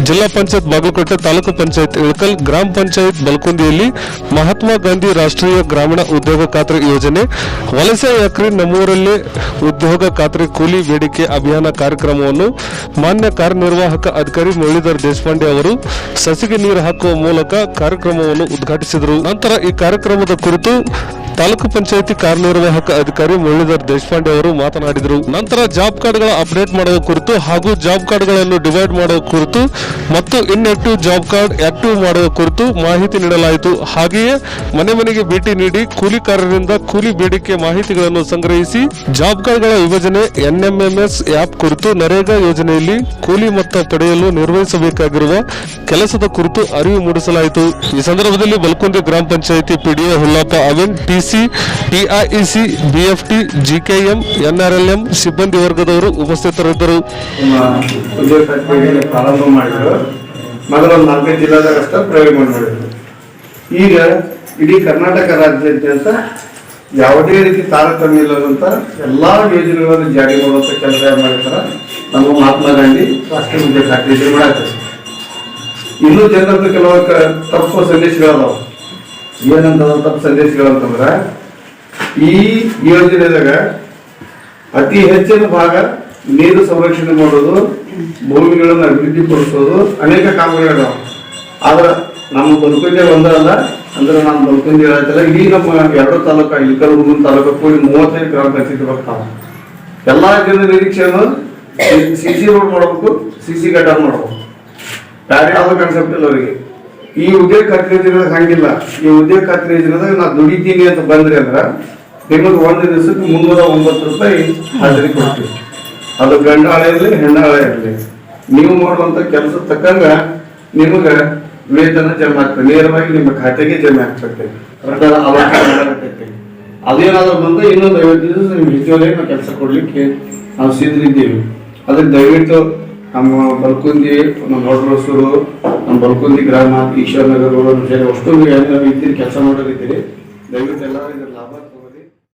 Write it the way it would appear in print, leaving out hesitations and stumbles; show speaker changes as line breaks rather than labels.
ಜಿಲ್ಲಾ ಪಂಚಾಯತ್ ಬಾಗಲಕೋಟೆ, ತಾಲೂಕು ಪಂಚಾಯತ್ ಇಳಕಲ್, ಗ್ರಾಮ ಪಂಚಾಯತ್ ಬಲಕುಂದಿಯಲ್ಲಿ ಮಹಾತ್ಮ ಗಾಂಧಿ ರಾಷ್ಟ್ರೀಯ ಗ್ರಾಮೀಣ ಉದ್ಯೋಗ ಖಾತ್ರಿ ಯೋಜನೆ, ವಲಸೆ ಯಾಕ್ರಿ ನಮ್ಮೂರಲ್ಲೇ ಉದ್ಯೋಗ ಖಾತ್ರಿ ಕೂಲಿ ಬೇಡಿಕೆ ಅಭಿಯಾನ ಕಾರ್ಯಕ್ರಮವನ್ನು ಮಾನ್ಯ ಕಾರ್ಯನಿರ್ವಾಹಕ ಅಧಿಕಾರಿ ಮುರಳೀಧರ್ ದೇಶಪಾಂಡೆ ಅವರು ಸಸಿಗೆ ನೀರು ಹಾಕುವ ಮೂಲಕ ಕಾರ್ಯಕ್ರಮವನ್ನು ಉದ್ಘಾಟಿಸಿದರು. ನಂತರ ಈ ಕಾರ್ಯಕ್ರಮದ ಕುರಿತು ತಾಲೂಕು ಪಂಚಾಯಿತಿ ಕಾರ್ಯನಿರ್ವಾಹಕ ಅಧಿಕಾರಿ ಮುರಳೀಧರ್ ದೇಶಪಾಂಡೆ ಅವರು ಮಾತನಾಡಿದರು. ನಂತರ ಜಾಬ್ ಕಾರ್ಡ್ಗಳ ಅಪ್ಡೇಟ್ ಮಾಡುವ ಕುರಿತು ಹಾಗೂ ಜಾಬ್ ಕಾರ್ಡ್ಗಳನ್ನು ಡಿವೈಡ್ ಮಾಡುವ ಕುರಿತು ಮತ್ತು ಇನ್ಆಕ್ಟಿವ್ ಜಾಬ್ ಕಾರ್ಡ್ ಆಕ್ಟಿವ್ ಮಾಡುವ ಕುರಿತು ಮಾಹಿತಿ ನೀಡಲಾಯಿತು. ಹಾಗೆಯೇ ಮನೆ ಮನೆಗೆ ಭೇಟಿ ನೀಡಿ ಕೂಲಿಕಾರರಿಂದ ಕೂಲಿ ಬೇಡಿಕೆ ಮಾಹಿತಿಗಳನ್ನು ಸಂಗ್ರಹಿಸಿ ಜಾಬ್ ಕಾರ್ಡ್ಗಳ ವಿಭಜನೆ, ಎನ್ಎಂಎಂಎಸ್ ಆ್ಯಪ್ ಕುರಿತು, ನರೇಗಾ ಯೋಜನೆಯಲ್ಲಿ ಕೂಲಿ ಮೊತ್ತ ಪಡೆಯಲು ನಿರ್ವಹಿಸಬೇಕಾಗಿರುವ ಕೆಲಸದ ಕುರಿತು ಅರಿವು ಮೂಡಿಸಲಾಯಿತು. ಈ ಸಂದರ್ಭದಲ್ಲಿ ಬಲಕುಂದಿ ಗ್ರಾಮ ಪಂಚಾಯಿತಿ ಪಿಡಿಒ ಹುಲ್ಲಪ್ಪ ಅವೆನ್, ಟಿಸಿ, ಟಿಐಇಸಿ, ಬಿಎಫ್ಟಿ, ಜಿಕೆಎಂ, ಎನ್ಆರ್ಎಲ್ಎಂ ಸಿಬ್ಬಂದಿ ವರ್ಗದವರು ಉಪಸ್ಥಿತರಿದ್ದರು.
ಪ್ರಾರಂಭ ಮಾಡಿದ್ರು. ಮೊದಲ 4 ಜಿಲ್ಲಾದಾಗ ಅಷ್ಟೇ ಪ್ರಯೋಗ ಮಾಡಿದ್ರು. ಈಗ ಇಡೀ ಕರ್ನಾಟಕ ರಾಜ್ಯಾದ್ಯಂತ ಯಾವುದೇ ರೀತಿ ತಾರತಮ್ಯ ಇಲ್ಲದಂತ ಎಲ್ಲಾ ಯೋಜನೆಗಳನ್ನು ಜಾರಿ ಮಾಡುವಂತ ಕೆಲಸ ಮಾಡಿರ್ತಾರ. ನಮ್ಮ ಮಹಾತ್ಮ ಗಾಂಧಿ ರಾಷ್ಟ್ರೀಯ ಉದ್ಯೋಗ ಖಾತ್ರಿ ಯೋಜನೆ ಮಾಡಾಕ್ತಾರೆ. ಇನ್ನೂ ಜನರದ್ದು ಕೆಲವು ತಪ್ಪು ಸಂದೇಶಗಳದಾವ. ಏನಂತ ತಪ್ಪು ಸಂದೇಶಗಳಂತಂದ್ರ, ಈ ಯೋಜನೆದಾಗ ಅತಿ ಹೆಚ್ಚಿನ ಭಾಗ ನೀರು ಸಂರಕ್ಷಣೆ ಮಾಡೋದು, ಭೂಮಿಗಳನ್ನು ಅಭಿವೃದ್ಧಿ ಪಡಿಸೋದು, ಅನೇಕ ಕಾಮಗಾರಿಗಳದಾವ. ಆದ್ರೆ ನಮ್ಮ ಬಲಕುಂದಿ ಒಂದಲ್ಲ ಅಂದ್ರೆ ನಾನು ಬಲಕುಂದಿ ಹೇಳತ್ತಿಲ್ಲ, ಇಡೀ ನಮ್ಮ 2 ತಾಲೂಕು, ಇಳಕಲ್, ಹುಣಸೂರು ತಾಲೂಕು ಕೂಡಿ 35 ಗ್ರಾಮ ಪಂಚಾಯತಿ ಬರ್ತಾವ. ಎಲ್ಲಾ ಜನರ ನಿರೀಕ್ಷೆಯನ್ನು ಸಿಸಿ ರೋಡ್ ಮಾಡಬೇಕು, ಸಿಸಿ ಗಟಾರ್ ಮಾಡಬೇಕು. ಬೇರೆ ಯಾವ್ದು ಕಾನ್ಸೆಪ್ಟ್ ಇಲ್ಲ ಅವರಿಗೆ. ಈ ಉದ್ಯೋಗ ಖಾತ್ರಿ ಯೋಜನೆದಾಗ ಹಂಗಿಲ್ಲ. ಈ ಉದ್ಯೋಗ ಖಾತ್ರಿ ಯೋಜನೆದಾಗ ನಾ ದುಡಿತೀನಿ ಅಂತ ಬಂದ್ರಿ ಅಂದ್ರ ನಿಮಗೆ ಒಂದು ದಿವಸಕ್ಕೆ 309 ರೂಪಾಯಿ ಹಾಜರಿ ಕೊಡ್ತೀವಿ. ಅದು ಗಂಡಾಳೆ ಇರಲಿ, ಹೆಣ್ಣಾಳೆ ಇರಲಿ, ನೀವು ಮಾಡುವಂತ ಕೆಲಸ ತಕ್ಕಂಗ ನಿಮಗ ವೇತನ ಜಮಾ ಆಗ್ತದೆ. ನೇರವಾಗಿ ನಿಮ್ಮ ಖಾತೆಗೆ ಜಮಾ ಆಗ್ತದೆ. ಅದೇನಾದ್ರೂ ಬಂದು ಇನ್ನೊಂದು 50 ದಿವಸ ನಿಮ್ಗೆ ಹೆಚ್ಚುವರಿ ನಾವು ಕೆಲಸ ಕೊಡ್ಲಿಕ್ಕೆ ನಾವು ಸಿದ್ಧರಿದ್ದೀವಿ. ಅದಕ್ಕೆ ದಯವಿಟ್ಟು ನಮ್ಮ ಬಲಕುಂದಿ, ನಮ್ಮ ದೊಡ್ಡರಸೂರು, ನಮ್ಮ ಬಲಕುಂದಿ ಗ್ರಾಮ, ಈಶ್ವರ ನಗರಗಳು ಅಷ್ಟು ಇದ್ದೀರಿ, ಕೆಲಸ ಮಾಡೋರಿದ್ದೀರಿ. ದಯವಿಟ್ಟು ಎಲ್ಲ